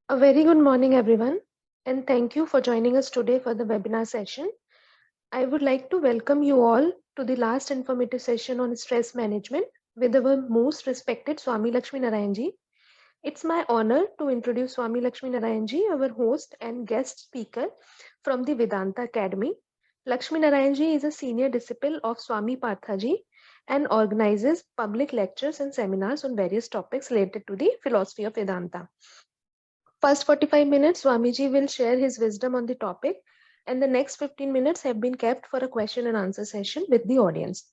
A very good morning, everyone, and thank you for joining us today for the webinar session. I would like to welcome you all to the last informative session on stress management with our most respected Swami Lakshmi Narayanji. It's my honor to introduce Swami Lakshmi Narayanji, our host and guest speaker from the Vedanta Academy. Lakshmi Narayanji is a senior disciple of Swami Parthaji and organizes public lectures and seminars on various topics related to the philosophy of Vedanta. First 45 minutes, Swamiji will share his wisdom on the topic, and the next 15 minutes have been kept for a question and answer session with the audience.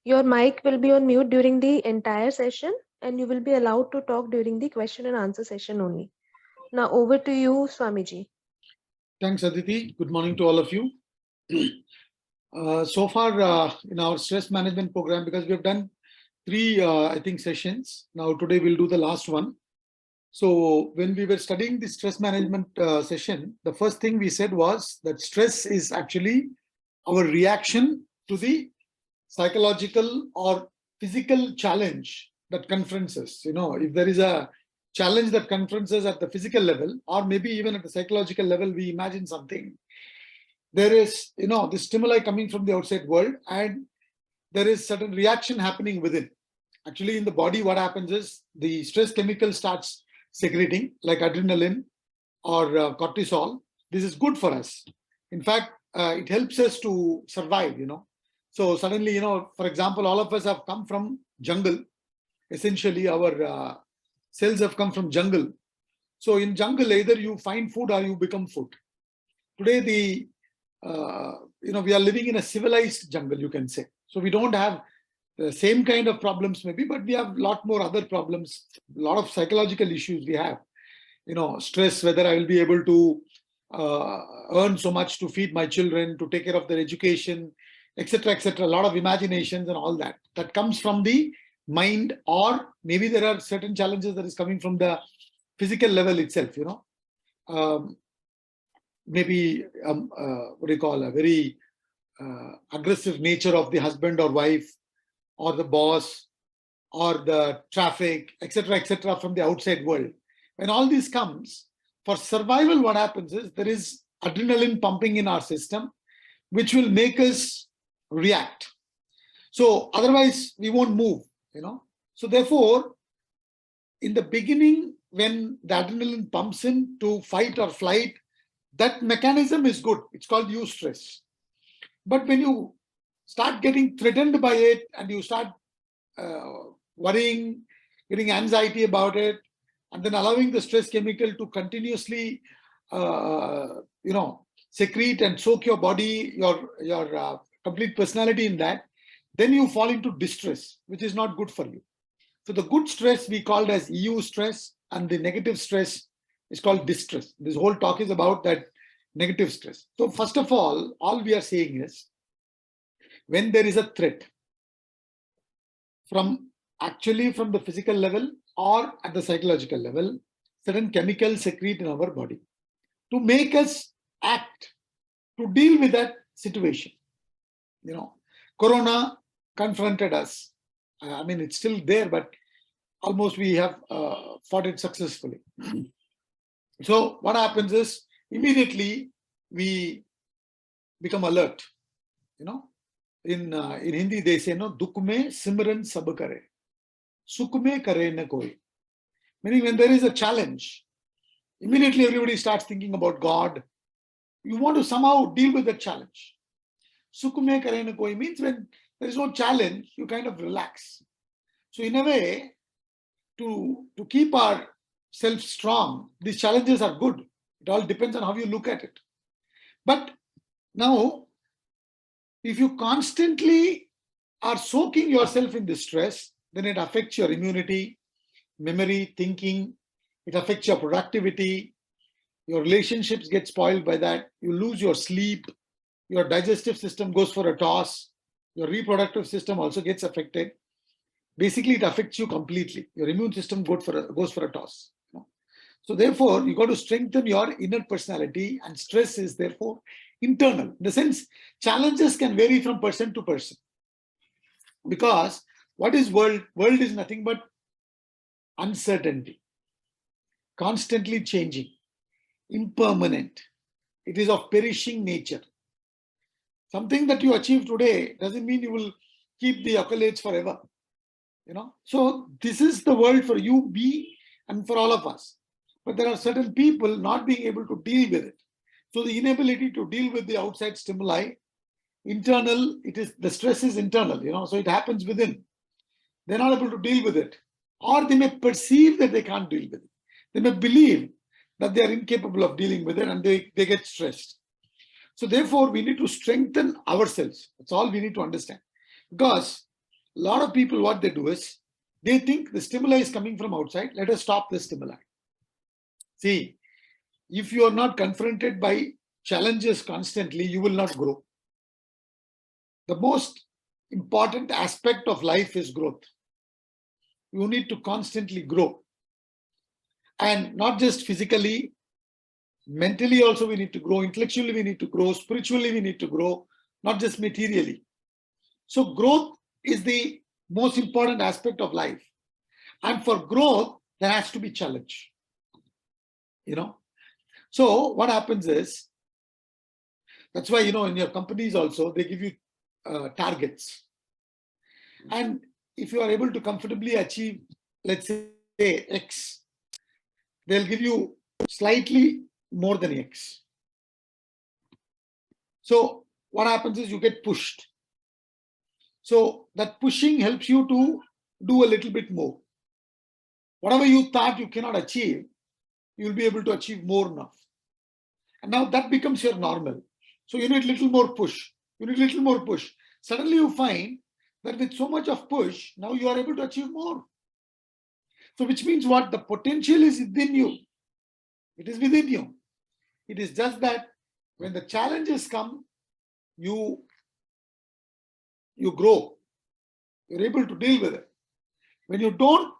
Your mic will be on mute during the entire session, and you will be allowed to talk during the question and answer session only. Now, over to you, Swamiji. Thanks, Aditi. Good morning to all of you. So far in our stress management program, because we have done three, I think, sessions. Now, today we'll do the last one. So when we were studying the stress management session, the first thing we said was that stress is actually our reaction to the psychological or physical challenge that confronts us. If there is a challenge that confronts us at the physical level, or maybe even at the psychological level, we imagine something. There is, the stimuli coming from the outside world, and there is certain reaction happening within. Actually, in the body, what happens is the stress chemical starts secreting, like adrenaline or cortisol. This is good for us. In fact, it helps us to survive, So suddenly, for example, all of us have come from jungle. Essentially, our cells have come from jungle. So in jungle, either you find food or you become food. Today, we are living in a civilized jungle, you can say. So we don't have the same kind of problems maybe, but we have a lot more other problems, a lot of psychological issues we have. Stress, whether I will be able to earn so much to feed my children, to take care of their education, etc., etc. A lot of imaginations and all that. That comes from the mind, or maybe there are certain challenges that is coming from the physical level itself, maybe what do you call, a very aggressive nature of the husband or wife, or the boss, or the traffic, etc., from the outside world. When all this comes, for survival, what happens is there is adrenaline pumping in our system, which will make us react. So otherwise, we won't move, So therefore, in the beginning, when the adrenaline pumps in to fight or flight, that mechanism is good. It's called eustress. But when you start getting threatened by it and you start worrying, getting anxiety about it, and then allowing the stress chemical to continuously, secrete and soak your body, your complete personality in that, then you fall into distress, which is not good for you. So the good stress we called as eustress, and the negative stress is called distress. This whole talk is about that negative stress. So first of all we are saying is, when there is a threat from the physical level or at the psychological level, certain chemicals secrete in our body to make us act, to deal with that situation. Corona confronted us. It's still there, but almost we have fought it successfully. So what happens is, immediately we become alert. In Hindi they say, no, dukh mein simran sab kare, sukh mein kare na koi. Meaning, when there is a challenge, immediately everybody starts thinking about God. You want to somehow deal with the challenge. Sukh mein kare na koi means when there is no challenge, you kind of relax. So in a way, to keep ourselves strong, these challenges are good. It all depends on how you look at it. But now, if you constantly are soaking yourself in this stress, then it affects your immunity, memory, thinking. It affects your productivity. Your relationships get spoiled by that. You lose your sleep. Your digestive system goes for a toss. Your reproductive system also gets affected. Basically, it affects you completely. Your immune system goes for a toss. So therefore, you got to strengthen your inner personality, and stress is therefore internal. In the sense, challenges can vary from person to person. Because what is world? World is nothing but uncertainty, constantly changing. impermanent. It is of perishing nature. Something that you achieve today doesn't mean you will keep the accolades forever. So this is the world for you, me, and for all of us. But there are certain people not being able to deal with it. So the inability to deal with the outside stimuli, internal, the stress is internal, so it happens within. They're not able to deal with it. Or they may perceive that they can't deal with it. They may believe that they are incapable of dealing with it and they get stressed. So therefore, we need to strengthen ourselves. That's all we need to understand. Because a lot of people, what they do is, they think the stimuli is coming from outside. Let us stop the stimuli. See, if you are not confronted by challenges constantly, you will not grow. The most important aspect of life is growth. You need to constantly grow. And not just physically, mentally also we need to grow, intellectually we need to grow, spiritually we need to grow, not just materially. So growth is the most important aspect of life. And for growth, there has to be challenge. So what happens is, that's why, in your companies also, they give you targets. And if you are able to comfortably achieve, let's say X, they'll give you slightly more than X. So what happens is you get pushed. So that pushing helps you to do a little bit more. Whatever you thought you cannot achieve, you'll be able to achieve more now. And now that becomes your normal. So you need a little more push. You need a little more push. Suddenly you find that with so much of push, now you are able to achieve more. So which means what? The potential is within you. It is within you. It is just that when the challenges come, you grow. You're able to deal with it. When you don't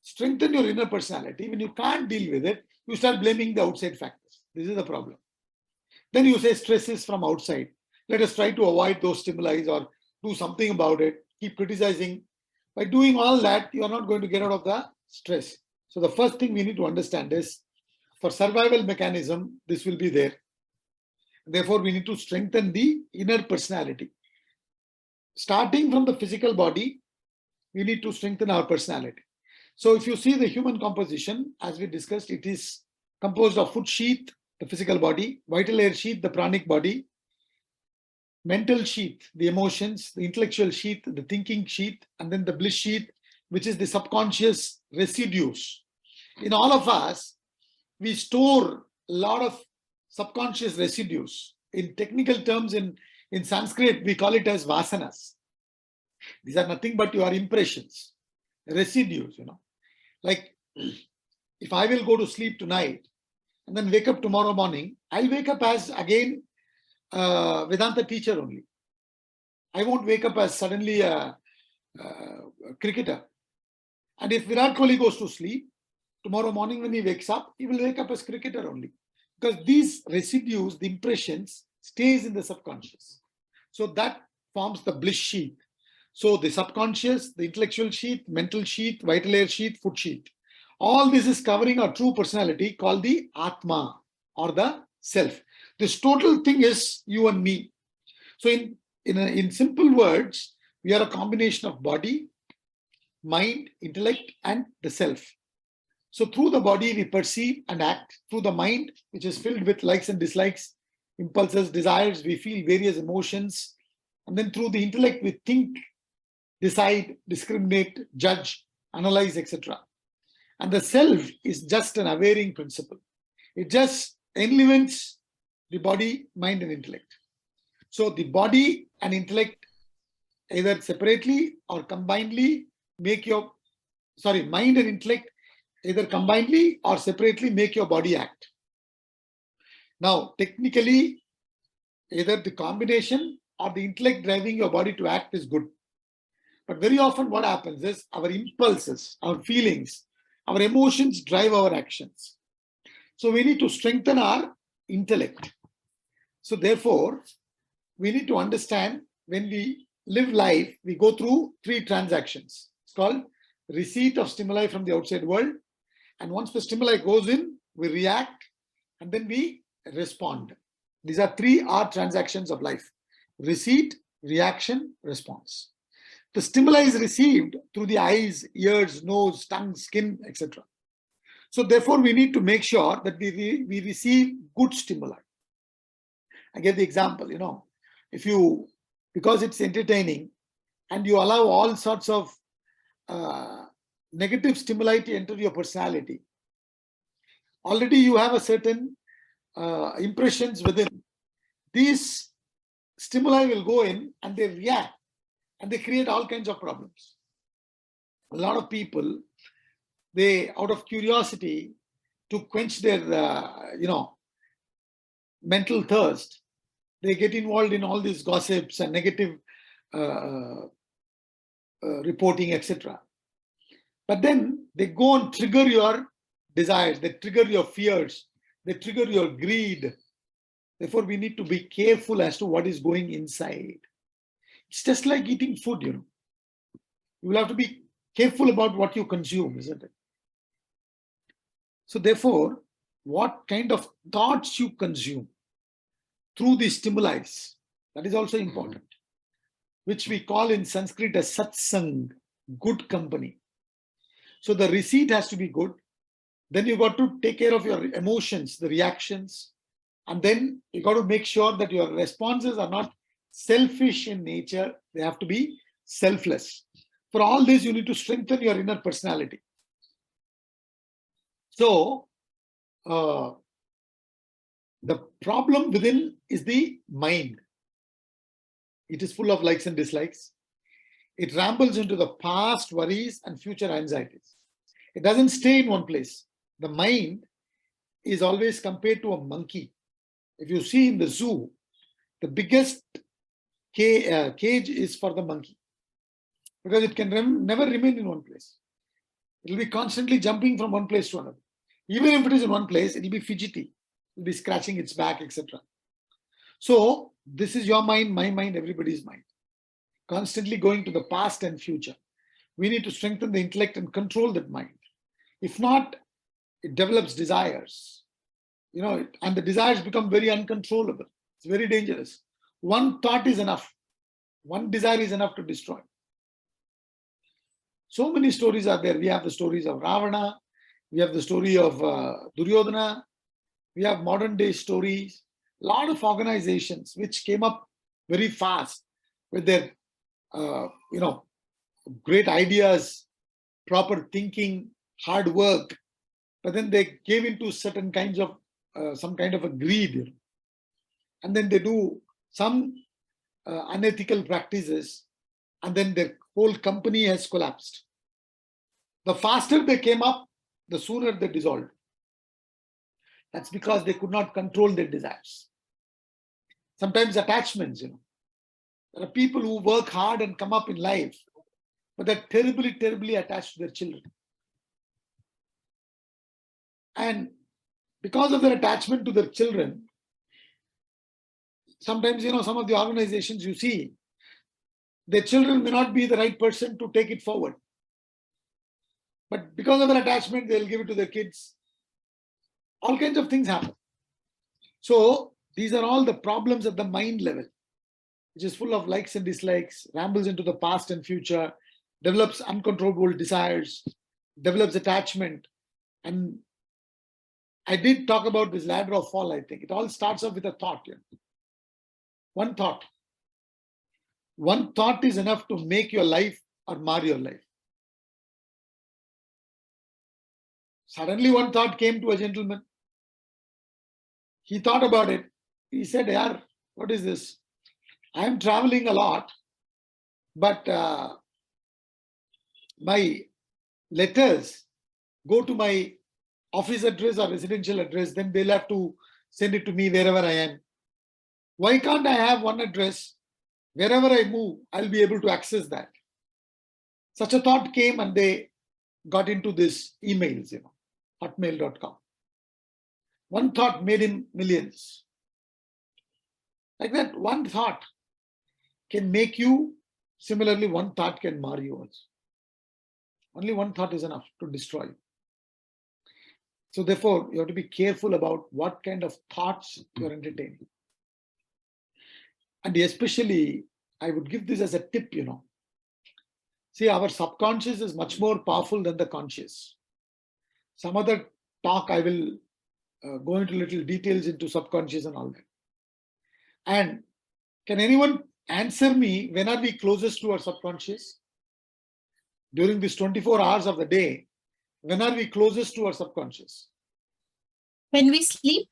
strengthen your inner personality, when you can't deal with it, you start blaming the outside factors. This is the problem. Then you say stress is from outside. Let us try to avoid those stimuli or do something about it. Keep criticizing. By doing all that, you are not going to get out of the stress. So the first thing we need to understand is, for survival mechanism, this will be there. Therefore, we need to strengthen the inner personality. Starting from the physical body, we need to strengthen our personality. So if you see the human composition, as we discussed, it is composed of food sheath, the physical body, vital air sheath, the pranic body, mental sheath, the emotions, the intellectual sheath, the thinking sheath, and then the bliss sheath, which is the subconscious residues. In all of us, we store a lot of subconscious residues. In technical terms, in Sanskrit, we call it as vasanas. These are nothing but your impressions, residues, Like if I will go to sleep tonight and then wake up tomorrow morning, I'll wake up as again Vedanta teacher only. I won't wake up as suddenly a cricketer. And if Virat Kohli goes to sleep, tomorrow morning when he wakes up, he will wake up as cricketer only. Because these residues, the impressions, stays in the subconscious. So that forms the bliss sheath. So the subconscious, the intellectual sheath, mental sheath, vital air sheath, food sheath. All this is covering our true personality called the Atma or the self. This total thing is you and me. So in simple words, we are a combination of body, mind, intellect, and the self. So through the body, we perceive and act. Through the mind, which is filled with likes and dislikes, impulses, desires, we feel various emotions. And then through the intellect, we think, decide, discriminate, judge, analyze, etc. And the self is just an awareing principle. It just enlivens the body, mind, and intellect. So the body and intellect either separately or combinedly make your, mind and intellect either combinedly or separately make your body act. Now, technically, either the combination or the intellect driving your body to act is good. But very often what happens is our impulses, our feelings, our emotions drive our actions. So we need to strengthen our intellect. So therefore, we need to understand when we live life, we go through 3 transactions. It's called receipt of stimuli from the outside world. And once the stimuli goes in, we react, and then we respond. These are 3R transactions of life: receipt, reaction, response. The stimuli is received through the eyes, ears, nose, tongue, skin, etc. So therefore, we need to make sure that we receive good stimuli. I gave the example, if you, because it's entertaining, and you allow all sorts of negative stimuli to enter your personality, already you have a certain impressions within. These stimuli will go in and they react and they create all kinds of problems. A lot of people, they, out of curiosity to quench their, mental thirst, they get involved in all these gossips and negative reporting, etc. But then they go and trigger your desires, they trigger your fears, they trigger your greed. Therefore, we need to be careful as to what is going inside. It's just like eating food, You will have to be careful about what you consume, isn't it? So therefore, what kind of thoughts you consume through the stimuli, that is also important, which we call in Sanskrit as satsang, good company. So the receipt has to be good. Then you got to take care of your emotions, the reactions, and then you got to make sure that your responses are not selfish in nature. They have to be selfless. For all this, you need to strengthen your inner personality. So, the problem within is the mind. It is full of likes and dislikes. It rambles into the past worries and future anxieties. It doesn't stay in one place. The mind is always compared to a monkey. If you see in the zoo, the biggest cage is for the monkey, because it can never remain in one place. It will be constantly jumping from one place to another. Even if it is in one place, it will be fidgety. It will be scratching its back, etc. So this is your mind, my mind, everybody's mind. Constantly going to the past and future. We need to strengthen the intellect and control that mind. If not, it develops desires. And the desires become very uncontrollable. It's very dangerous. One thought is enough. One desire is enough to destroy. So many stories are there. We have the stories of Ravana. We have the story of Duryodhana. We have modern day stories. A lot of organizations which came up very fast with their, great ideas, proper thinking, hard work. But then they gave into certain kinds of, some kind of a greed. And then they do some unethical practices. And then their whole company has collapsed. The faster they came up, the sooner they dissolved. That's because they could not control their desires. Sometimes attachments, There are people who work hard and come up in life, but they're terribly, terribly attached to their children. And because of their attachment to their children, sometimes, some of the organizations you see, their children may not be the right person to take it forward. But because of their attachment, they'll give it to their kids. All kinds of things happen. So these are all the problems at the mind level, which is full of likes and dislikes, rambles into the past and future, develops uncontrollable desires, develops attachment. And I did talk about this ladder of fall, I think. It all starts off with a thought. One thought. One thought is enough to make your life or mar your life. Suddenly one thought came to a gentleman. He thought about it. He said, "Yaar, what is this? I am traveling a lot, but my letters go to my office address or residential address, then they'll have to send it to me wherever I am. Why can't I have one address? Wherever I move, I'll be able to access that." Such a thought came and they got into this emails, hotmail.com. One thought made him millions. Like that, one thought can make you. Similarly, one thought can mar you also. Only one thought is enough to destroy you. So therefore, you have to be careful about what kind of thoughts you're entertaining. And especially, I would give this as a tip, See, our subconscious is much more powerful than the conscious. Some other talk, I will go into little details into subconscious and all that. And can anyone answer me, when are we closest to our subconscious? During these 24 hours of the day, when are we closest to our subconscious? When we sleep.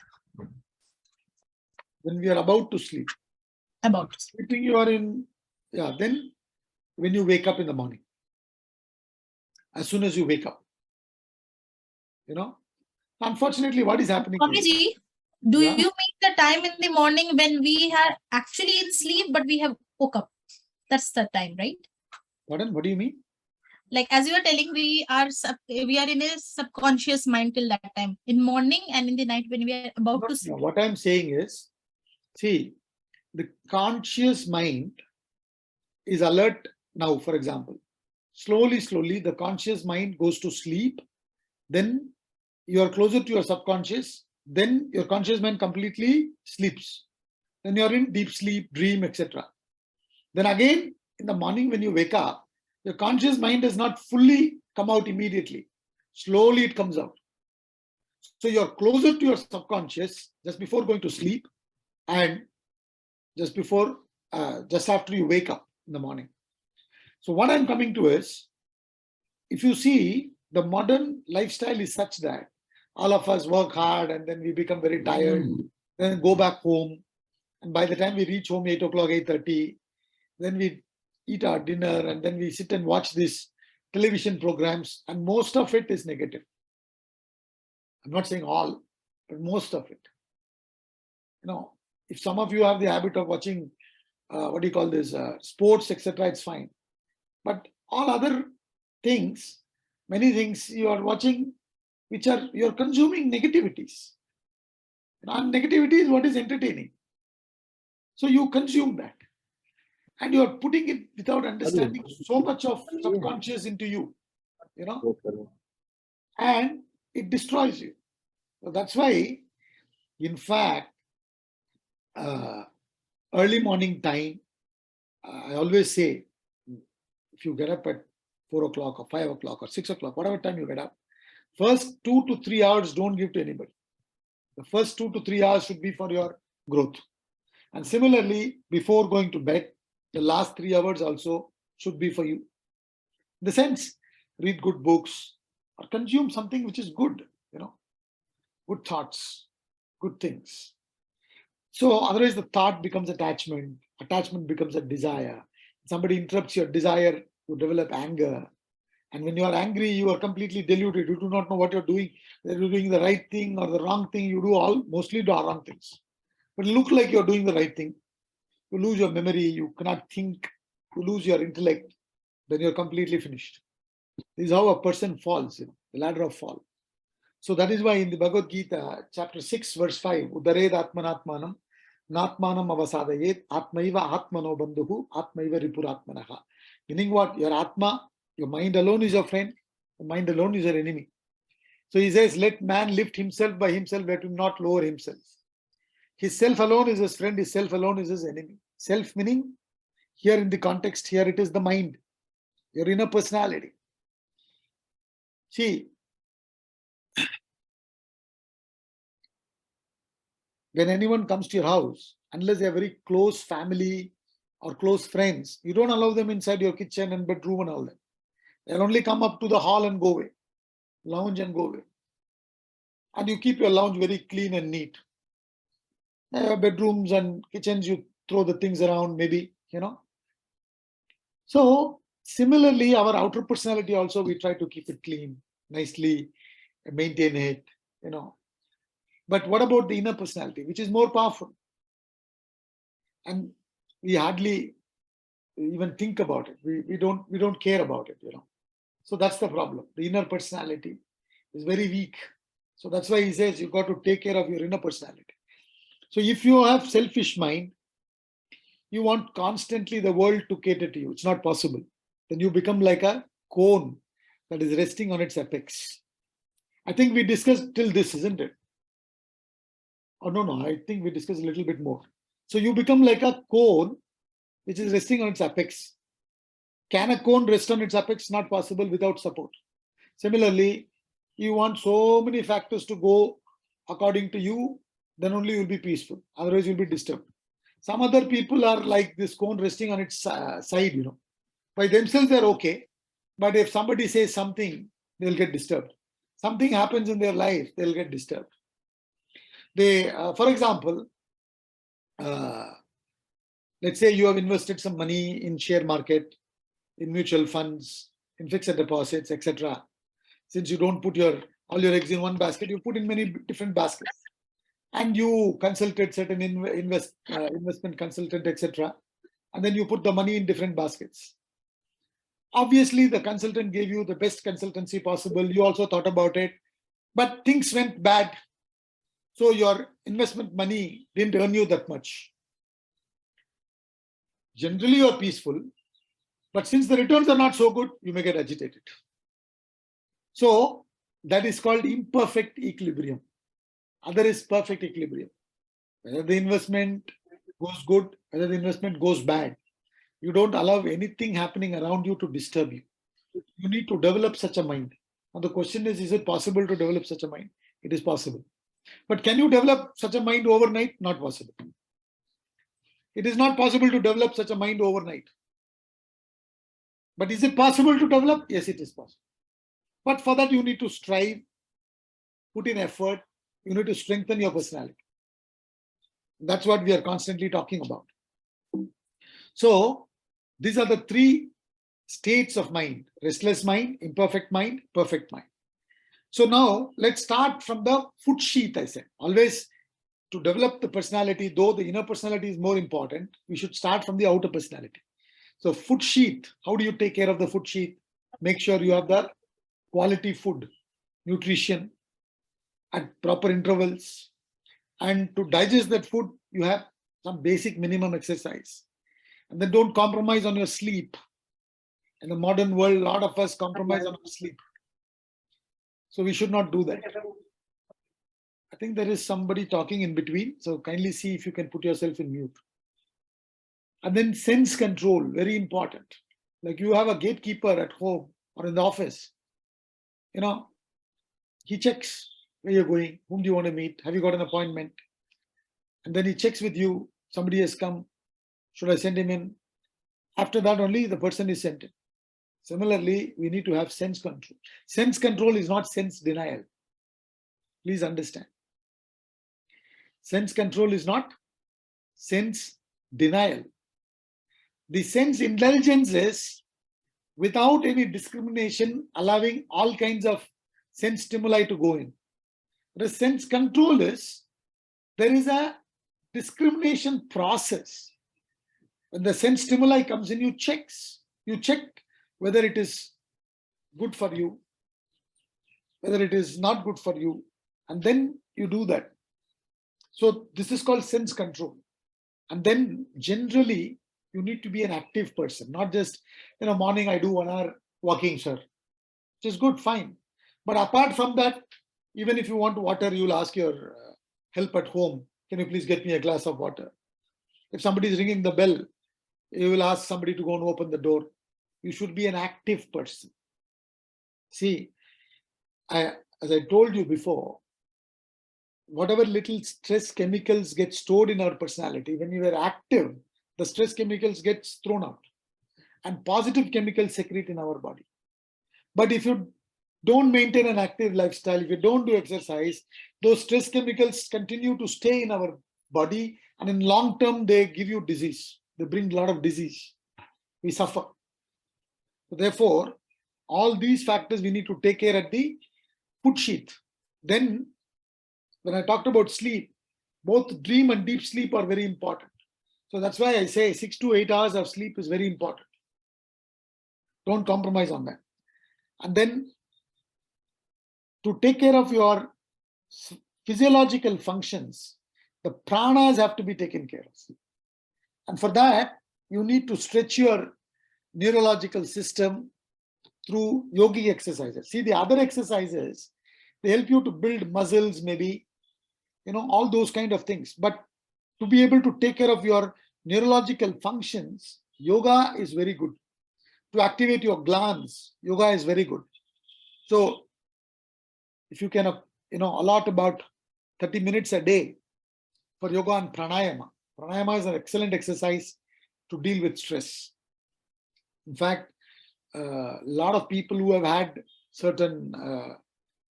When we are about to sleep. About to sleep. Sleeping, you are in, then when you wake up in the morning. As soon as you wake up. Unfortunately, what is happening? Swamiji, do you mean the time in the morning when we are actually in sleep, but we have woke up? That's the time, right? Pardon? What do you mean? Like, as you are telling, we are in a subconscious mind till that time, in morning and in the night when we are about to sleep. No, what I'm saying is, see, the conscious mind is alert now, for example. Slowly, the conscious mind goes to sleep. Then you are closer to your subconscious. Then your conscious mind completely sleeps. Then you are in deep sleep, dream, etc. Then again, in the morning when you wake up, your conscious mind does not fully come out immediately. Slowly it comes out. So you're closer to your subconscious just before going to sleep and just after you wake up in the morning. So what I'm coming to is, if you see, the modern lifestyle is such that all of us work hard and then we become very tired, then go back home. And by the time we reach home, 8 o'clock, 8:30, then we eat our dinner and then we sit and watch these television programs, and most of it is negative. I'm not saying all, but most of it. If some of you have the habit of watching, sports, etc., it's fine. But all other things, many things you are watching, you're consuming negativities. And negativity is what is entertaining. So you consume that. And you are putting it without understanding so much of subconscious into you, and it destroys you. So that's why, in fact, early morning time, I always say, if you get up at 4 o'clock or 5 o'clock or 6 o'clock, whatever time you get up, first 2 to 3 hours don't give to anybody. The first 2 to 3 hours should be for your growth. And similarly, before going to bed, the last 3 hours also should be for you. In the sense, read good books or consume something which is good, good thoughts, good things. So otherwise the thought becomes attachment becomes a desire. Somebody interrupts your desire, you develop anger. And when you are angry, you are completely deluded. You do not know what you're doing. Whether you're doing the right thing or the wrong thing. You do mostly do wrong things. But look like you're doing the right thing. You lose your memory. You cannot think. You lose your intellect. Then you're completely finished. This is how a person falls, the ladder of fall. So that is why in the Bhagavad Gita, chapter 6, verse 5, Udared Atmanatmanam, Natmanam Avasadayet, Atmaiva Atmano Bandhuhu, Atmaiva Ripuratmanaha. Meaning what? Your Atma, your mind alone is your friend, your mind alone is your enemy. So he says, let man lift himself by himself, let him not lower himself. His self alone is his friend, his self alone is his enemy. Self meaning, here in the context, here it is the mind, your inner personality. See, when anyone comes to your house, unless they're very close family or close friends, you don't allow them inside your kitchen and bedroom and all that. They'll only come up to the hall and go away, lounge and go away. And you keep your lounge very clean and neat. Bedrooms and kitchens, you throw the things around, maybe, So similarly, our outer personality also, we try to keep it clean, nicely, maintain it, But what about the inner personality, which is more powerful? And we hardly even think about it. We don't care about it, So that's the problem. The inner personality is very weak. So that's why he says you got to take care of your inner personality. So if you have selfish mind, you want constantly the world to cater to you. It's not possible. Then you become like a cone that is resting on its apex. I think we discussed till this, isn't it? Oh, no, I think we discussed a little bit more. So you become like a cone which is resting on its apex. Can a cone rest on its apex? Not possible without support. Similarly, you want so many factors to go according to you, then only you'll be peaceful. Otherwise, you'll be disturbed. Some other people are like this cone resting on its side, By themselves, they're okay. But if somebody says something, they'll get disturbed. Something happens in their life, they'll get disturbed. They, for example, let's say you have invested some money in share market, in mutual funds, in fixed deposits, etc. Since you don't put all your eggs in one basket, you put in many different baskets. And you consulted certain investment consultant, etc. And then you put the money in different baskets. Obviously, the consultant gave you the best consultancy possible. You also thought about it, but things went bad. So your investment money didn't earn you that much. Generally, you're peaceful, but since the returns are not so good, you may get agitated. So that is called imperfect equilibrium. Other is perfect equilibrium. Whether the investment goes good, whether the investment goes bad, you don't allow anything happening around you to disturb you. You need to develop such a mind. Now the question is it possible to develop such a mind? It is possible. But can you develop such a mind overnight? Not possible. It is not possible to develop such a mind overnight. But is it possible to develop? Yes, it is possible. But for that, you need to strive, put in effort, you need to strengthen your personality. That's what we are constantly talking about. So these are the three states of mind: restless mind, imperfect mind, perfect mind. So now let's start from the foot sheath. I said always to develop the personality, though the inner personality is more important, we should start from the outer personality. So foot sheath, how do you take care of the foot sheath? Make sure you have the quality food, nutrition at proper intervals. And to digest that food, you have some basic minimum exercise. And then don't compromise on your sleep. In the modern world, a lot of us compromise on our sleep. So we should not do that. I think there is somebody talking in between. So kindly see if you can put yourself in mute. And then sense control, very important. Like you have a gatekeeper at home or in the office. He checks where you're going, whom do you want to meet, have you got an appointment? And then he checks with you, somebody has come, should I send him in? After that only the person is sent in. Similarly, we need to have sense control. Sense control is not sense denial. Please understand. Sense control is not sense denial. The sense indulgence is without any discrimination, allowing all kinds of sense stimuli to go in. The sense control is there is a discrimination process. When the sense stimuli comes in, you check whether it is good for you, whether it is not good for you, and then you do that. So this is called sense control. And then generally, you need to be an active person, not just, morning I do 1 hour walking, sir. Which is good, fine. But apart from that, even if you want water, you'll ask your help at home, can you please get me a glass of water? If somebody is ringing the bell, you will ask somebody to go and open the door. You should be an active person. See, as I told you before, whatever little stress chemicals get stored in our personality, when you are active, the stress chemicals get thrown out and positive chemicals secrete in our body. But if you don't maintain an active lifestyle, if you don't do exercise, those stress chemicals continue to stay in our body, and in long term, they give you disease. They bring a lot of disease. We suffer. So therefore, all these factors we need to take care at the foot sheath. Then, when I talked about sleep, both dream and deep sleep are very important. So that's why I say 6 to 8 hours of sleep is very important. Don't compromise on that. And then to take care of your physiological functions, the pranas have to be taken care of. And for that, you need to stretch your neurological system through yogic exercises. See, the other exercises, They help you to build muscles, maybe, all those kind of things. But to be able to take care of your neurological functions, yoga is very good. To activate your glands, yoga is very good. So if you can, allot about 30 minutes a day for yoga and pranayama. Pranayama is an excellent exercise to deal with stress. In fact, a lot of people who have had certain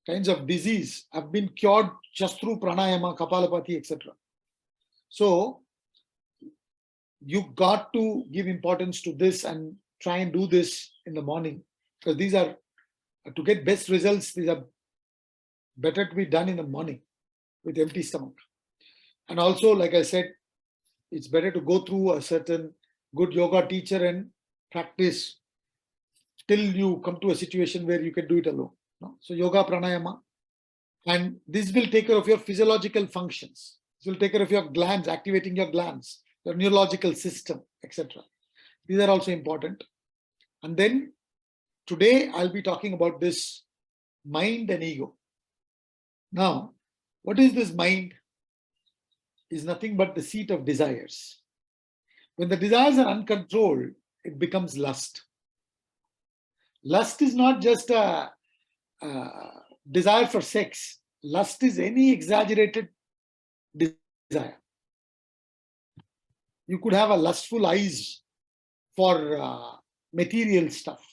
kinds of disease have been cured just through pranayama, kapalabhati, etc. So you got to give importance to this and try and do this in the morning, because these are, to get best results, these are better to be done in the morning with empty stomach. And also, like I said, it's better to go through a certain good yoga teacher and practice till you come to a situation where you can do it alone. So yoga, pranayama, and this will take care of your physiological functions. This will take care of your glands, activating your glands, your neurological system, etc. These are also important. And then today I'll be talking about this mind and ego. Now, what is this mind? Is nothing but the seat of desires. When the desires are uncontrolled, it becomes lust. Lust is not just a desire for sex. Lust is any exaggerated desire. You could have a lustful eyes for material stuff.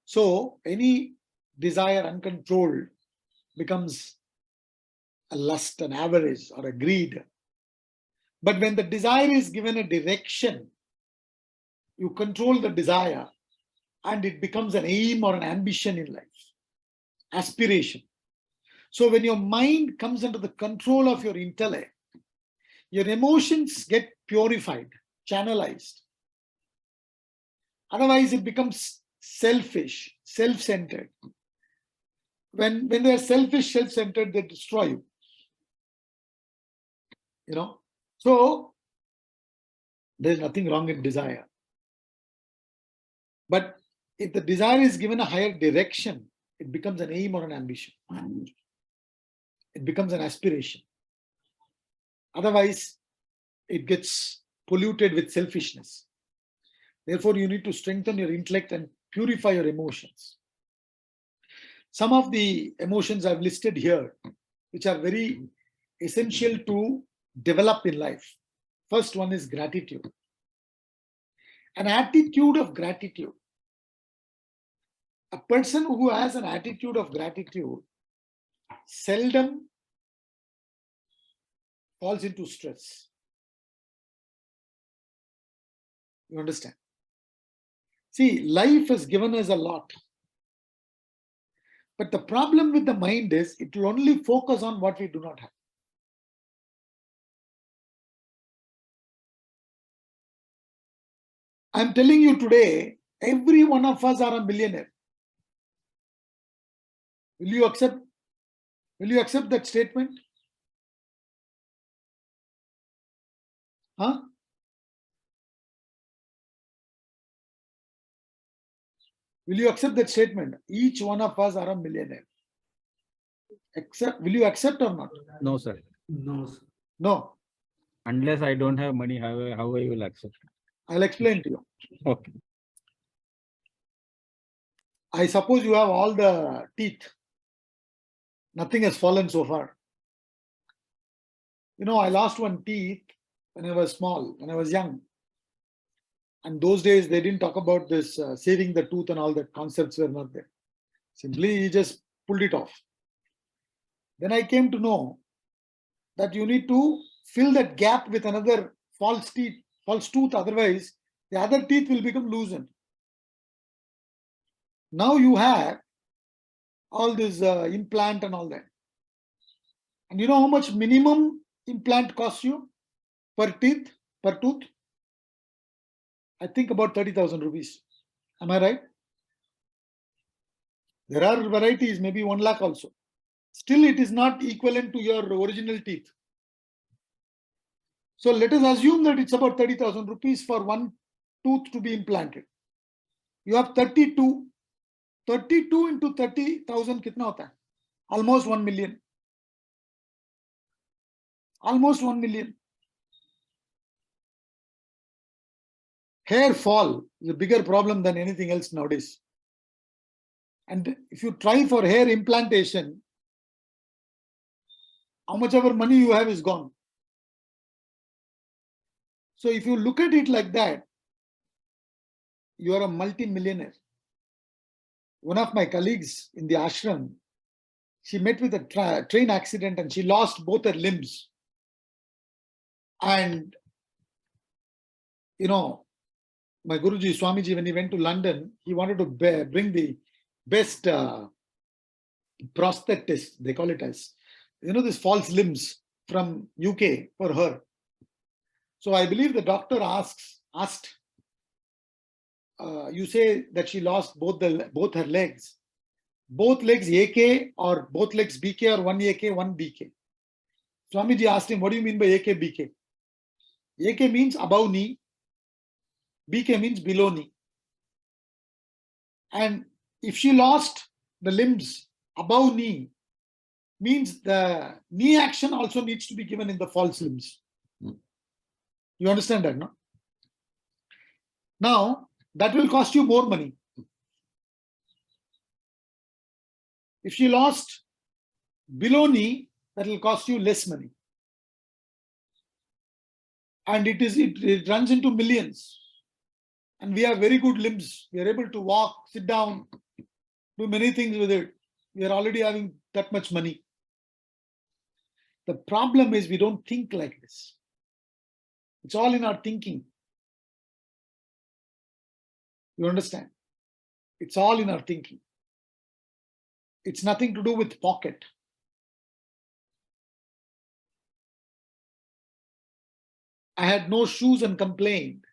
So any desire uncontrolled becomes a lust, an avarice, or a greed. But when the desire is given a direction, you control the desire and it becomes an aim or an ambition in life, aspiration. So when your mind comes under the control of your intellect, your emotions get purified, channelized. Otherwise, it becomes selfish, self-centered. When they are selfish, self-centered, they destroy you. So there's nothing wrong in desire. But if the desire is given a higher direction, it becomes an aim or an ambition. It becomes an aspiration. Otherwise, it gets polluted with selfishness. Therefore, you need to strengthen your intellect and purify your emotions. Some of the emotions I've listed here, which are very essential to develop in life. First one is gratitude. An attitude of gratitude. A person who has an attitude of gratitude seldom falls into stress. You understand? See, life has given us a lot. But the problem with the mind is it will only focus on what we do not have. I'm telling you today, every one of us are a millionaire. Will you accept that statement? Huh? Will you accept that statement? Each one of us are a millionaire. Will you accept or not? No, sir. No, sir. No. Unless I don't have money, how I will accept? I'll explain to you. Okay. I suppose you have all the teeth. Nothing has fallen so far. I lost one teeth when I was small, when I was young. And those days, they didn't talk about this saving the tooth and all that concepts were not there. Simply, he just pulled it off. Then I came to know that you need to fill that gap with another false tooth. Otherwise, the other teeth will become loosened. Now you have all this implant and all that. And you know how much minimum implant costs you per tooth? I think about 30,000 rupees. Am I right? There are varieties, maybe 1 lakh also. Still, it is not equivalent to your original teeth. So let us assume that it's about 30,000 rupees for one tooth to be implanted. You have 32. 32 into 30,000 कितना होता है? Almost 1 million. Almost 1 million. Hair fall is a bigger problem than anything else nowadays. And if you try for hair implantation, how much ever money you have is gone. So if you look at it like that, you are a multi-millionaire. One of my colleagues in the ashram, she met with a train accident and she lost both her limbs. And, you know, my Guruji, Swamiji, when he went to London, he wanted to bring the best prosthetist, they call it as, you know, this false limbs from UK for her. So I believe the doctor asked, you say that she lost both her legs. Both legs AK or both legs BK or one AK, one BK. Swamiji asked him, what do you mean by AK, BK? AK means above knee, BK means below knee. And if she lost the limbs above knee, means the knee action also needs to be given in the false limbs. You understand that, no? Now, that will cost you more money. If she lost below knee, that will cost you less money. And it runs into millions. And we have very good limbs. We are able to walk, sit down, do many things with it. We are already having that much money. The problem is we don't think like this. It's all in our thinking. You understand? It's all in our thinking. It's nothing to do with pocket. I had no shoes and complained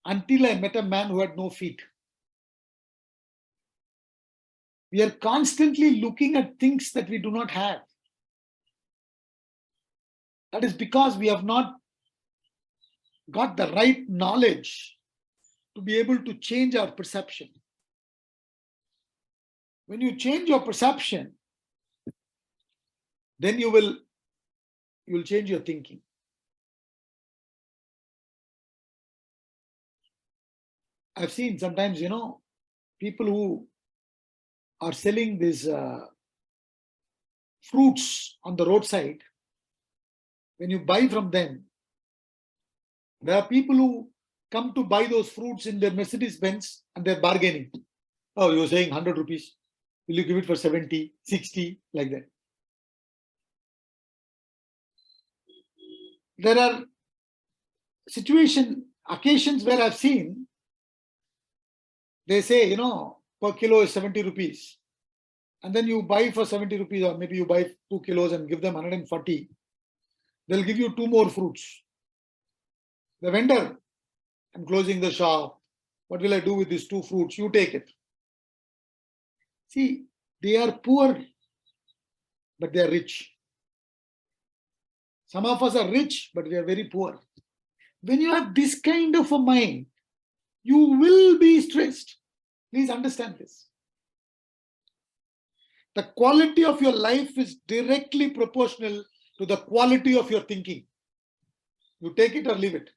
until I met a man who had no feet. We are constantly looking at things that we do not have. That is because we have not got the right knowledge to be able to change our perception. When you change your perception, then you will change your thinking. I've seen sometimes, you know, people who are selling these fruits on the roadside. When you buy from them, there are people who come to buy those fruits in their Mercedes Benz and they're bargaining. Oh, you're saying 100 rupees. Will you give it for 70, 60, like that? There are occasions where I've seen, they say, you know, per kilo is 70 rupees. And then you buy for 70 rupees, or maybe you buy 2 kilos and give them 140. They'll give you 2 more fruits. The vendor, I'm closing the shop. What will I do with these 2 fruits? You take it. See, they are poor, but they are rich. Some of us are rich, but we are very poor. When you have this kind of a mind, you will be stressed. Please understand this. The quality of your life is directly proportional to the quality of your thinking. You take it or leave it.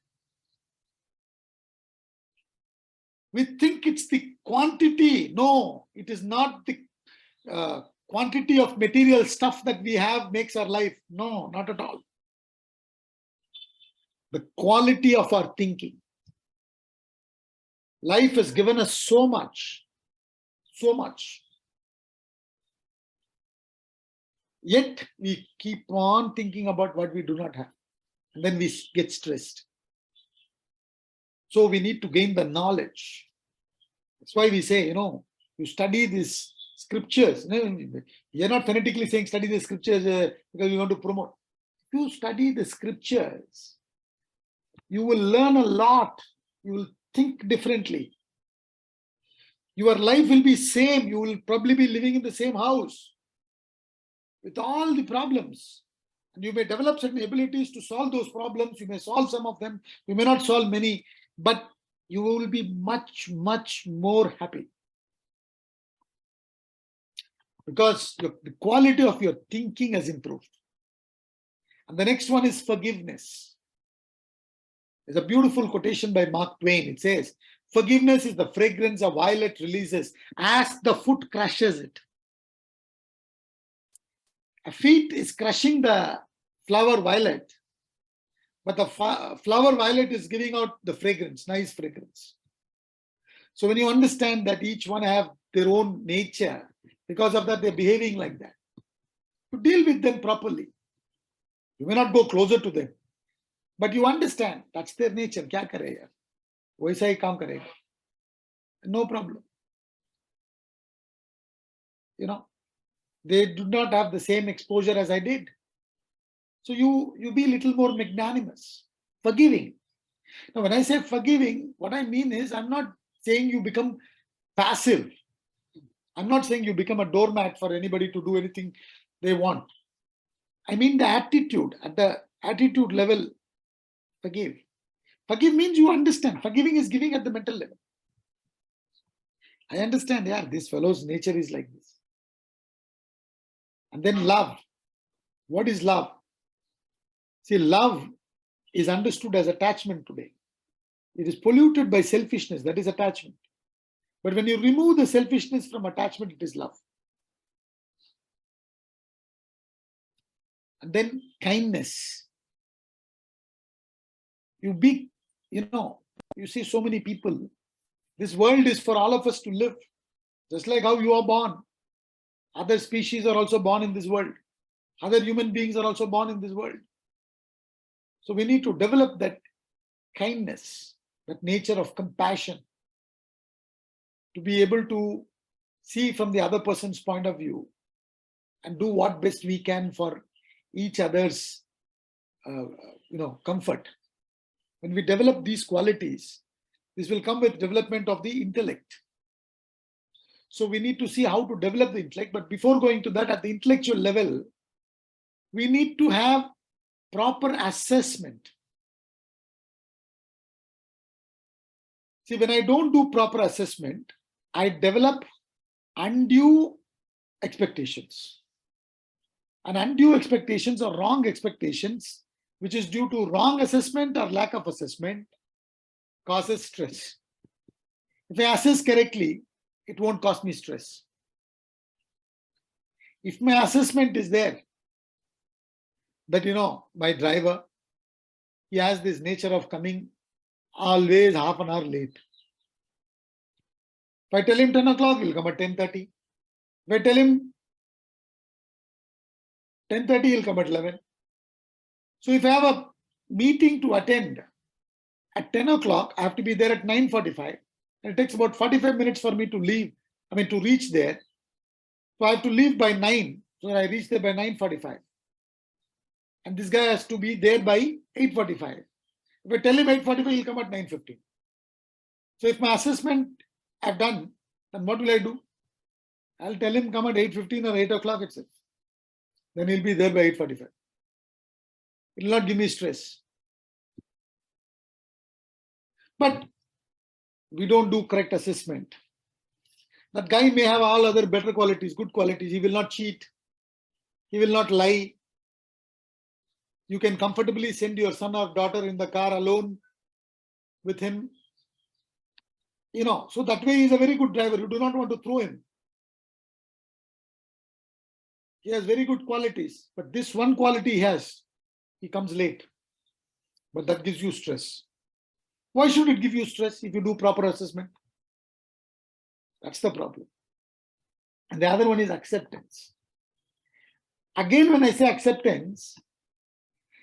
We think it's the quantity. No, it is not the quantity of material stuff that we have makes our life. No, not at all. The quality of our thinking. Life has given us so much, so much. Yet we keep on thinking about what we do not have. And then we get stressed. So we need to gain the knowledge. That's why we say, you know, you study these scriptures. You're not phonetically saying study the scriptures because we want to promote. If you study the scriptures, you will learn a lot. You will think differently. Your life will be same. You will probably be living in the same house with all the problems. And you may develop certain abilities to solve those problems. You may solve some of them. You may not solve many, but you will be much, much more happy. because the quality of your thinking has improved. And the next one is forgiveness. There's a beautiful quotation by Mark Twain. It says, forgiveness is the fragrance a violet releases as the foot crushes it. A feet is crushing the flower violet, but the flower violet is giving out the fragrance, nice fragrance. So when you understand that each one have their own nature, because of that they're behaving like that, you deal with them properly. You may not go closer to them, but you understand that's their nature. Kya karega? Waisa hi kaam karega. No problem. You know, they do not have the same exposure as I did. So you be a little more magnanimous, forgiving. Now, when I say forgiving, what I mean is I'm not saying you become passive. I'm not saying you become a doormat for anybody to do anything they want. I mean the attitude, at the attitude level, forgive. Forgive means you understand. Forgiving is giving at the mental level. I understand, yeah, this fellow's nature is like this. And then love. What is love? See, love is understood as attachment today. It is polluted by selfishness, that is attachment. But when you remove the selfishness from attachment, it is love. And then kindness. You see so many people. This world is for all of us to live. Just like how you are born. Other species are also born in this world. Other human beings are also born in this world. So we need to develop that kindness, that nature of compassion, to be able to see from the other person's point of view and do what best we can for each other's comfort. When we develop these qualities, this will come with development of the intellect. So we need to see how to develop the intellect. But before going to that, at the intellectual level, we need to have proper assessment. See, when I don't do proper assessment, I develop undue expectations. And undue expectations or wrong expectations, which is due to wrong assessment or lack of assessment, causes stress. If I assess correctly, it won't cause me stress. If my assessment is there, that my driver, he has this nature of coming always half an hour late. If I tell him 10 o'clock, he'll come at 10:30. If I tell him 10:30, he'll come at 11. So if I have a meeting to attend at 10 o'clock, I have to be there at 9:45. And it takes about 45 minutes for me to to reach there. So I have to leave by 9, so that I reach there by 9:45. And this guy has to be there by 8:45. If I tell him 8:45, he'll come at 9:15. So if my assessment I've done, then what will I do? I'll tell him come at 8:15 or 8 o'clock itself. Then he'll be there by 8:45. It will not give me stress. But we don't do correct assessment. That guy may have all other better qualities, good qualities. He will not cheat. He will not lie. You can comfortably send your son or daughter in the car alone with him. So that way he is a very good driver. You do not want to throw him. He has very good qualities, but this one quality he has, he comes late. But that gives you stress. Why should it give you stress if you do proper assessment? That's the problem. And the other one is acceptance. Again, when I say acceptance,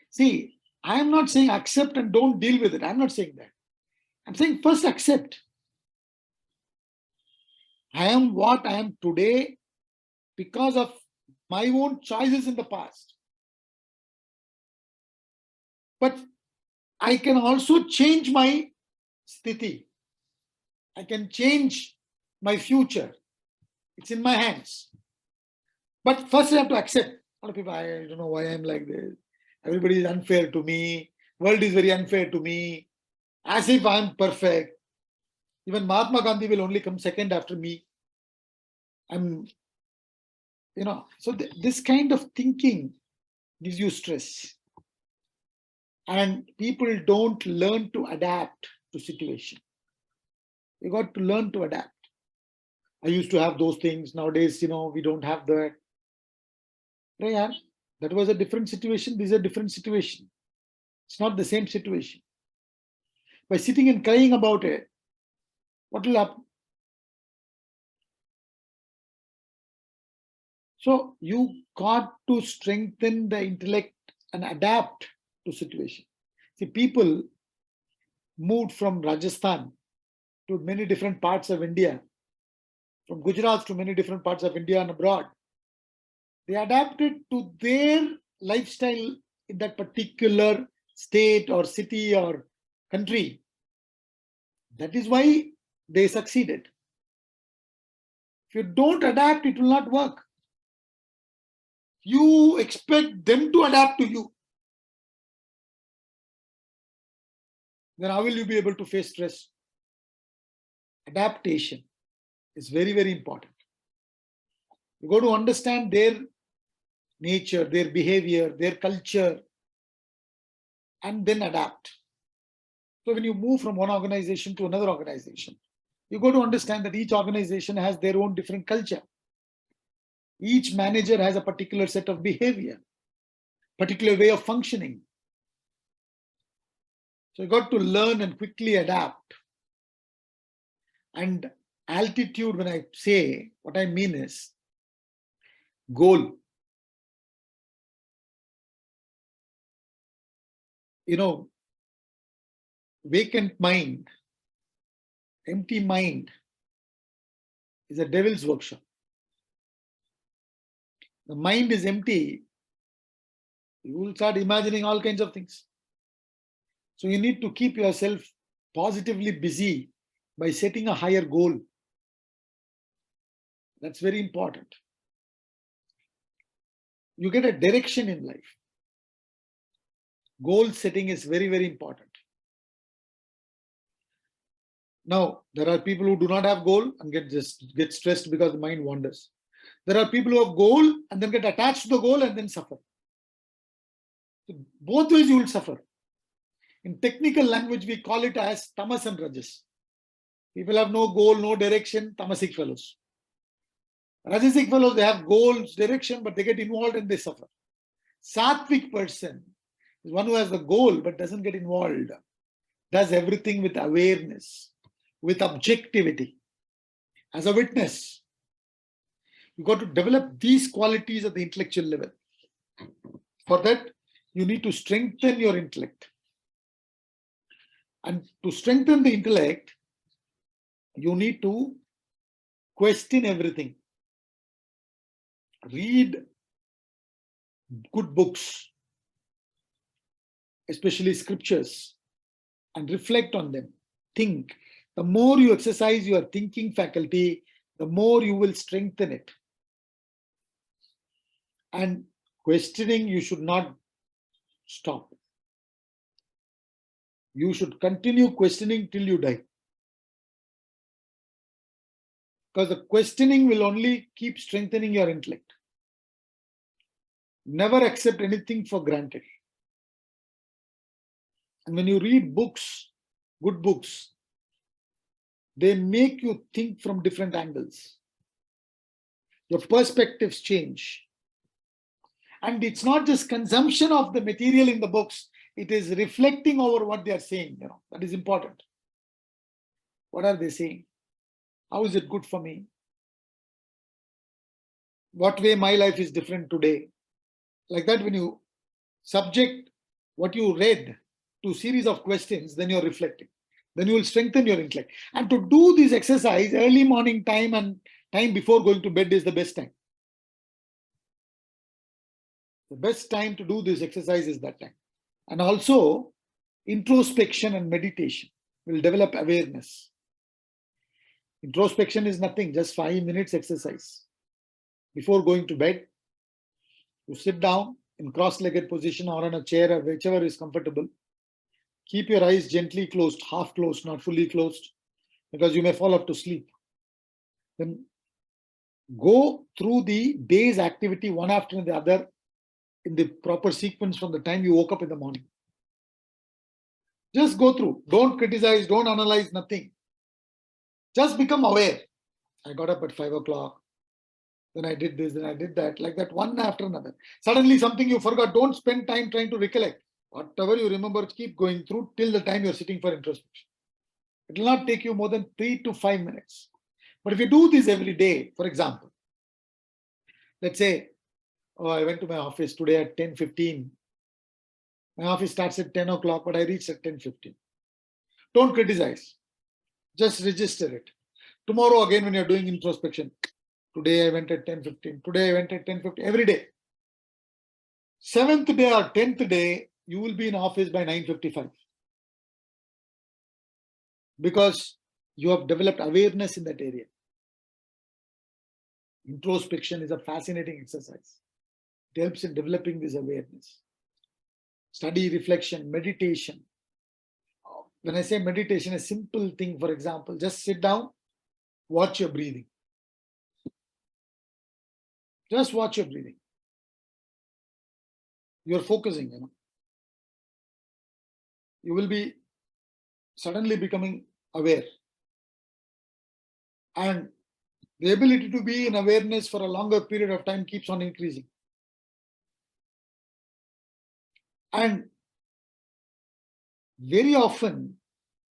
see, I am not saying accept and don't deal with it. I'm not saying that. I'm saying first accept. I am what I am today because of my own choices in the past. But I can also change my sthiti. I can change my future. It's in my hands. But first I have to accept. A lot of people, I don't know why I'm like this. Everybody is unfair to me. World is very unfair to me. As if I'm perfect. Even Mahatma Gandhi will only come second after me. I'm So this kind of thinking gives you stress. And people don't learn to adapt to situation. You got to learn to adapt. I used to have those things. Nowadays, we don't have that. Yeah, that was a different situation. This is a different situation. It's not the same situation. By sitting and crying about it, what will happen? So you got to strengthen the intellect and adapt to situation. See, people moved from Rajasthan to many different parts of India, from Gujarat to many different parts of India and abroad. They adapted to their lifestyle in that particular state or city or country. That is why they succeeded. If you don't adapt, it will not work. You expect them to adapt to you. Then how will you be able to face stress? Adaptation is very, very important. You got to understand their nature, their behavior, their culture, and then adapt. So when you move from one organization to another organization, you got to understand that each organization has their own different culture. Each manager has a particular set of behavior, particular way of functioning. So you got to learn and quickly adapt. And altitude, when I say, what I mean is goal. Vacant mind, empty mind is a devil's workshop. The mind is empty, you will start imagining all kinds of things. So you need to keep yourself positively busy by setting a higher goal. That's very important. You get a direction in life. Goal setting is very, very important. Now, there are people who do not have goal and get stressed because the mind wanders. There are people who have goal and then get attached to the goal and then suffer. So both ways you will suffer. In technical language, we call it as tamas and rajas. People have no goal, no direction, tamasic fellows. Rajasic fellows, they have goals, direction, but they get involved and they suffer. Sattvic person is one who has the goal but doesn't get involved. Does everything with awareness, with objectivity, as a witness. You got to develop these qualities at the intellectual level. For that, you need to strengthen your intellect. And to strengthen the intellect, you need to question everything. Read good books, especially scriptures, and reflect on them. Think. The more you exercise your thinking faculty, the more you will strengthen it. And questioning, you should not stop. You should continue questioning till you die. Because the questioning will only keep strengthening your intellect. Never accept anything for granted. And when you read books, good books, they make you think from different angles. Your perspectives change. And it's not just consumption of the material in the books, it is reflecting over what they are saying. That is important. What are they saying? How is it good for me? What way my life is different today? Like that, when you subject what you read to a series of questions, then you're reflecting. Then you will strengthen your intellect. And to do this exercise, early morning time and time before going to bed is the best time. The best time to do this exercise is that time. And also, introspection and meditation will develop awareness. Introspection is nothing, just 5 minutes exercise. Before going to bed, you sit down in cross-legged position or on a chair or whichever is comfortable. Keep your eyes gently closed, half closed, not fully closed, because you may fall off to sleep. Then go through the day's activity one after the other in the proper sequence from the time you woke up in the morning. Just go through. Don't criticize, don't analyze, nothing. Just become aware. I got up at 5 o'clock. Then I did this, then I did that, like that, one after another. Suddenly something you forgot. Don't spend time trying to recollect. Whatever you remember, keep going through till the time you're sitting for introspection. It will not take you more than 3 to 5 minutes. But if you do this every day, for example, let's say, oh, I went to my office today at 10:15. My office starts at 10 o'clock, but I reached at 10:15. Don't criticize. Just register it. Tomorrow again, when you're doing introspection, today I went at 10:15. Today I went at 10:15. Every day. 7th day or 10th day, you will be in office by 9:55. Because you have developed awareness in that area. Introspection is a fascinating exercise. It helps in developing this awareness. Study, reflection, meditation. When I say meditation, a simple thing, for example, just sit down, watch your breathing. Just watch your breathing. You're focusing, You will be suddenly becoming aware. And the ability to be in awareness for a longer period of time keeps on increasing. And very often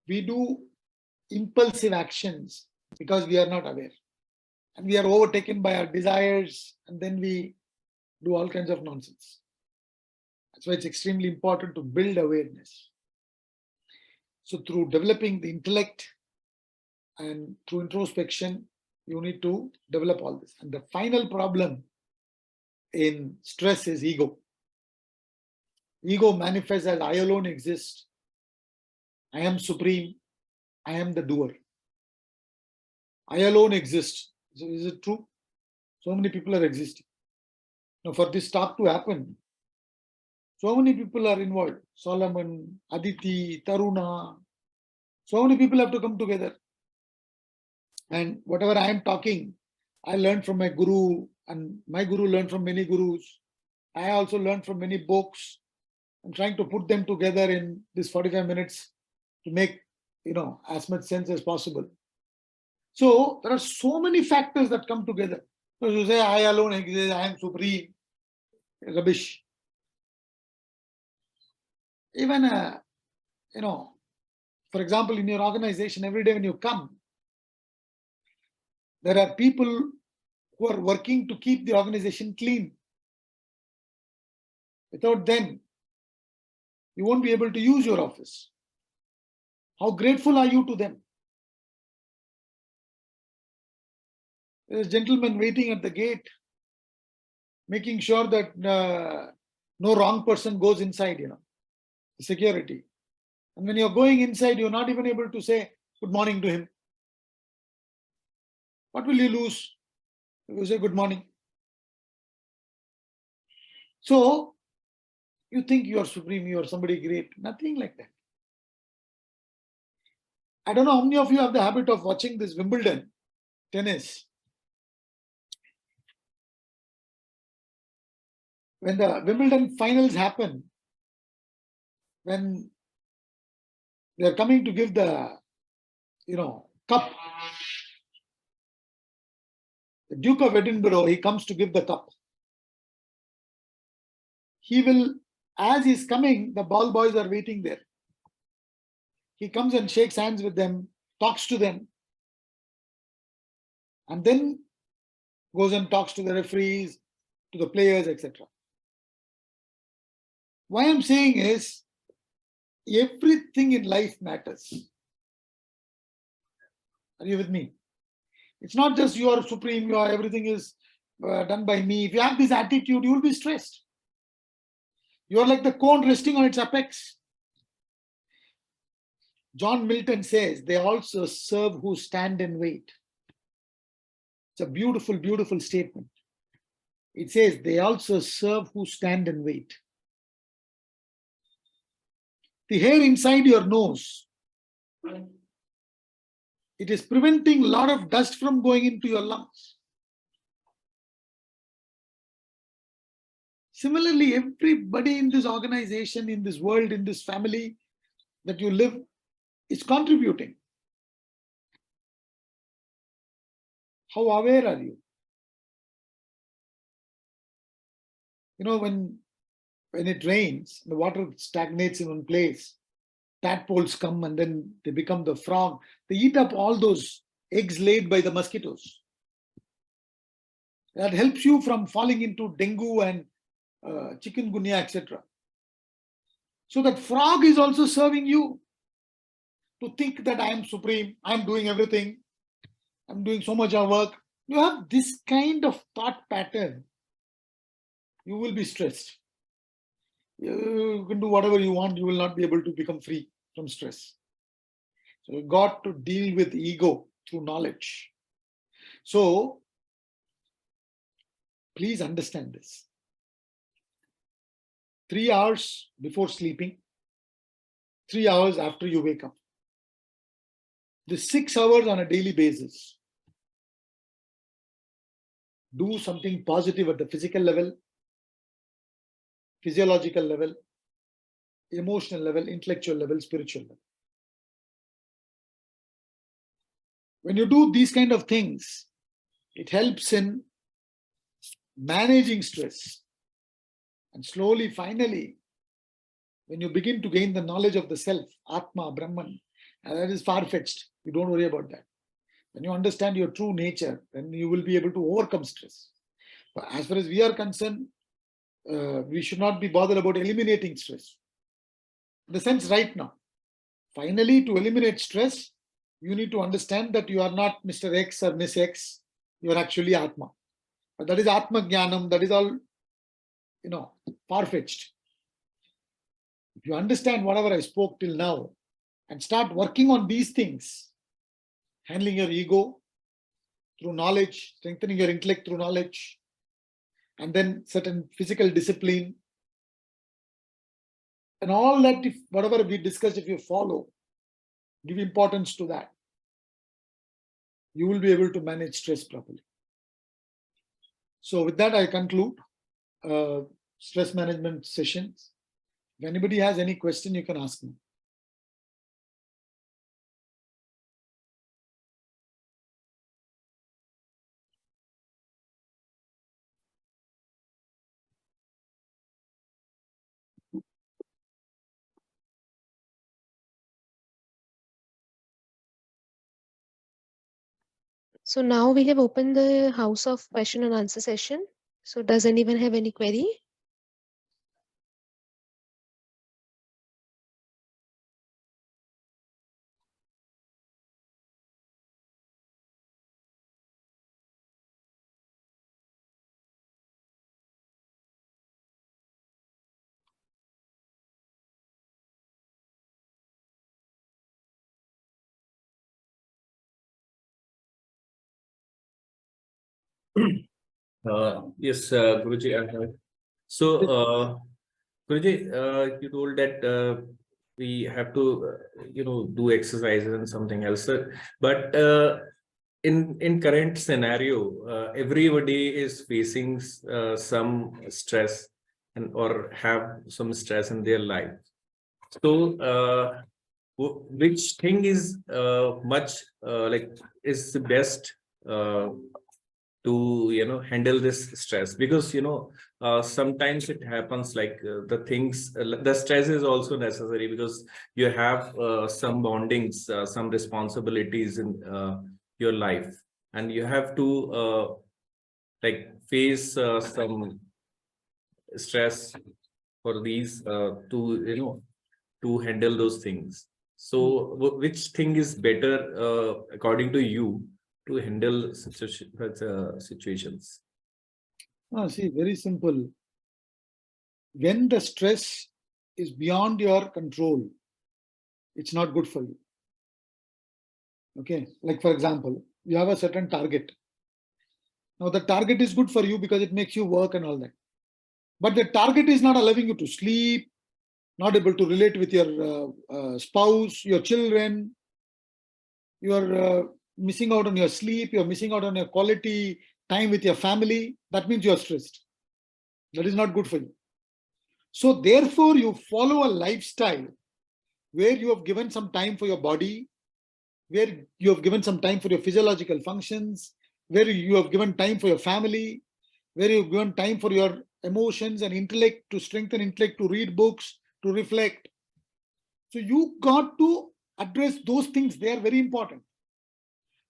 we do impulsive actions because we are not aware. And we are overtaken by our desires, and then we do all kinds of nonsense. That's why it's extremely important to build awareness. So through developing the intellect and through introspection, you need to develop all this. And the final problem in stress is ego. Ego manifests as I alone exist. I am supreme. I am the doer. I alone exist. So is it true? So many people are existing. Now for this talk to happen, so many people are involved. Solomon, Aditi, Taruna. So many people have to come together. And whatever I am talking, I learned from my guru, and my guru learned from many gurus. I also learned from many books. I'm trying to put them together in this 45 minutes to make, as much sense as possible. So there are so many factors that come together. So you say, I alone exist, I am supreme. Rubbish. Even, for example, in your organization, every day when you come, there are people who are working to keep the organization clean. Without them, you won't be able to use your office. How grateful are you to them? There's a gentleman waiting at the gate, making sure that no wrong person goes inside, security. And when you're going inside, you're not even able to say good morning to him. What will you lose if you say good morning? So you think you are supreme, you are somebody great. Nothing like that. I don't know how many of you have the habit of watching this Wimbledon tennis. When the Wimbledon finals happen, when they are coming to give the, cup, the Duke of Edinburgh, he comes to give the cup. He will, as he's coming, the ball boys are waiting there. He comes and shakes hands with them, talks to them, and then goes and talks to the referees, to the players, etc. Why I'm saying is, everything in life matters. Are you with me? It's not just you are supreme, everything is done by me. If you have this attitude, you will be stressed. You are like the cone resting on its apex. John Milton says, they also serve who stand and wait. It's a beautiful, beautiful statement. It says, they also serve who stand and wait. The hair inside your nose, it is preventing a lot of dust from going into your lungs. Similarly, everybody in this organization, in this world, in this family that you live is contributing. How aware are you? You know, when it rains, the water stagnates in one place, tadpoles come and then they become the frog. They eat up all those eggs laid by the mosquitoes. That helps you from falling into dengue and chikungunya, etc. So that frog is also serving you to think that I am supreme, I am doing everything, I'm doing so much of work. You have this kind of thought pattern, you will be stressed. You can do whatever you want, you will not be able to become free from stress. So you got to deal with ego through knowledge. So please understand this. 3 hours before sleeping, 3 hours after you wake up. The 6 hours on a daily basis. Do something positive at the physical level, physiological level, emotional level, intellectual level, spiritual level. When you do these kind of things, it helps in managing stress. And slowly, finally, when you begin to gain the knowledge of the self, Atma, Brahman, and that is far-fetched, you don't worry about that. When you understand your true nature, then you will be able to overcome stress. But as far as we are concerned, we should not be bothered about eliminating stress. In the sense right now, finally, to eliminate stress, you need to understand that you are not Mr. X or Miss X, you are actually Atma. But that is Atma Jnanam, that is all, far-fetched. If you understand whatever I spoke till now and start working on these things, handling your ego through knowledge, strengthening your intellect through knowledge, and then certain physical discipline, and all that, if whatever we discussed, if you follow, give importance to that, you will be able to manage stress properly. So with that, I conclude stress management sessions. If anybody has any question, you can ask me. So now we have opened the house of question and answer session. So does anyone have any query? Yes, Guruji, I have. So, Guruji, you told that we have to, do exercises and something else. But in current scenario, everybody is facing some stress or have some stress in their life. So, which thing is is the best to handle this stress? Because sometimes it happens like the stress is also necessary because you have some bondings, some responsibilities in your life, and you have to face some stress for these to handle those things. So which thing is better according to you to handle such situations? See, very simple. When the stress is beyond your control, it's not good for you. Okay, like for example, you have a certain target. Now the target is good for you because it makes you work and all that. But the target is not allowing you to sleep, not able to relate with your spouse, your children. You're missing out on your sleep, you're missing out on your quality time with your family. That means you're stressed. That is not good for you. So therefore, you follow a lifestyle where you have given some time for your body, where you have given some time for your physiological functions, where you have given time for your family, where you have given time for your emotions and intellect, to strengthen intellect, to read books, to reflect. So you got to address those things. They are very important.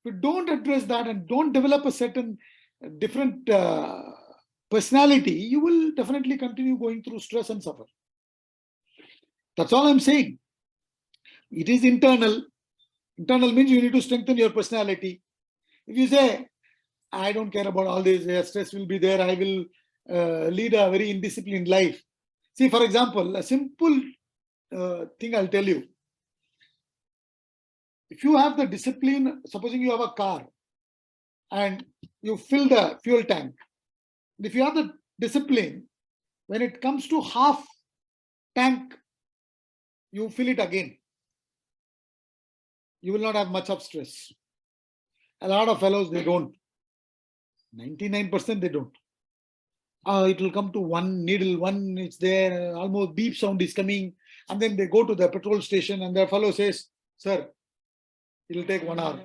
If you don't address that and don't develop a certain different personality, you will definitely continue going through stress and suffer. That's all I'm saying. It is internal. Internal means you need to strengthen your personality. If you say, I don't care about all this, stress will be there, I will lead a very indisciplined life. See, for example, a simple thing I'll tell you. If you have the discipline, supposing you have a car and you fill the fuel tank, if you have the discipline, when it comes to half tank, you fill it again. You will not have much of stress. A lot of fellows, they don't. 99% they don't. It will come to one needle, one it's there, almost beep sound is coming, and then they go to the petrol station and the fellow says, sir, it will take 1 hour.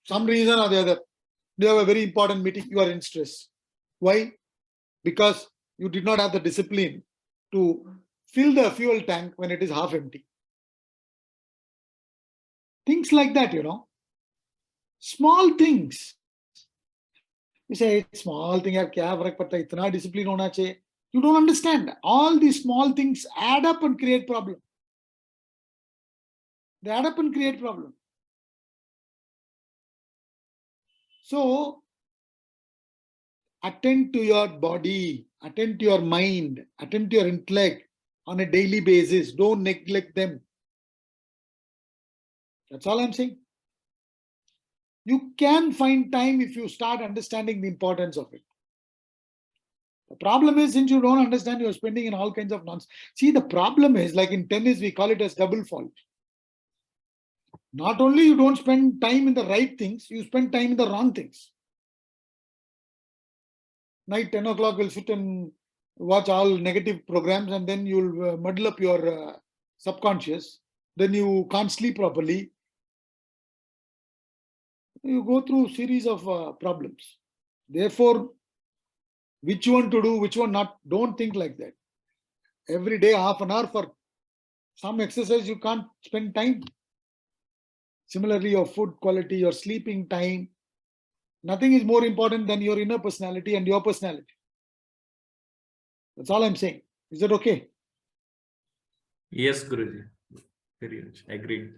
Some reason or the other, you have a very important meeting, you are in stress. Why? Because you did not have the discipline to fill the fuel tank when it is half empty. Things like that, small things. You say, small thing, itna discipline hona chahiye. You don't understand. All these small things add up and create problem. They add up and create problem. So, attend to your body, attend to your mind, attend to your intellect on a daily basis. Don't neglect them. That's all I'm saying. You can find time if you start understanding the importance of it. The problem is, since you don't understand, you're spending in all kinds of nonsense. See, the problem is, like in tennis, we call it as double fault. Not only you don't spend time in the right things, you spend time in the wrong things. Night 10 o'clock, we'll sit and watch all negative programs, and then you'll muddle up your subconscious. Then you can't sleep properly. You go through a series of problems. Therefore, which one to do, which one not, don't think like that. Every day, half an hour for some exercise, you can't spend time. Similarly, your food quality, your sleeping time, nothing is more important than your inner personality and your personality. That's all I'm saying. Is that okay? Yes, Guruji. Very much. Agreed.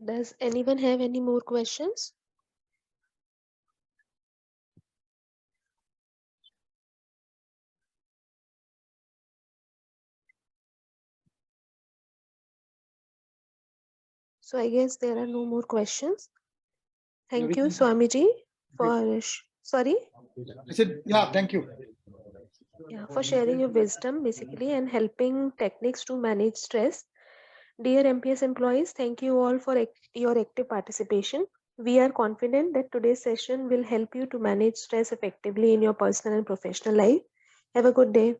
Does anyone have any more questions? So I guess there are no more questions. Thank you, Swamiji, for sorry. I said, yeah, thank you. Yeah, for sharing your wisdom basically and helping techniques to manage stress. Dear MPS employees, thank you all for your active participation. We are confident that today's session will help you to manage stress effectively in your personal and professional life. Have a good day.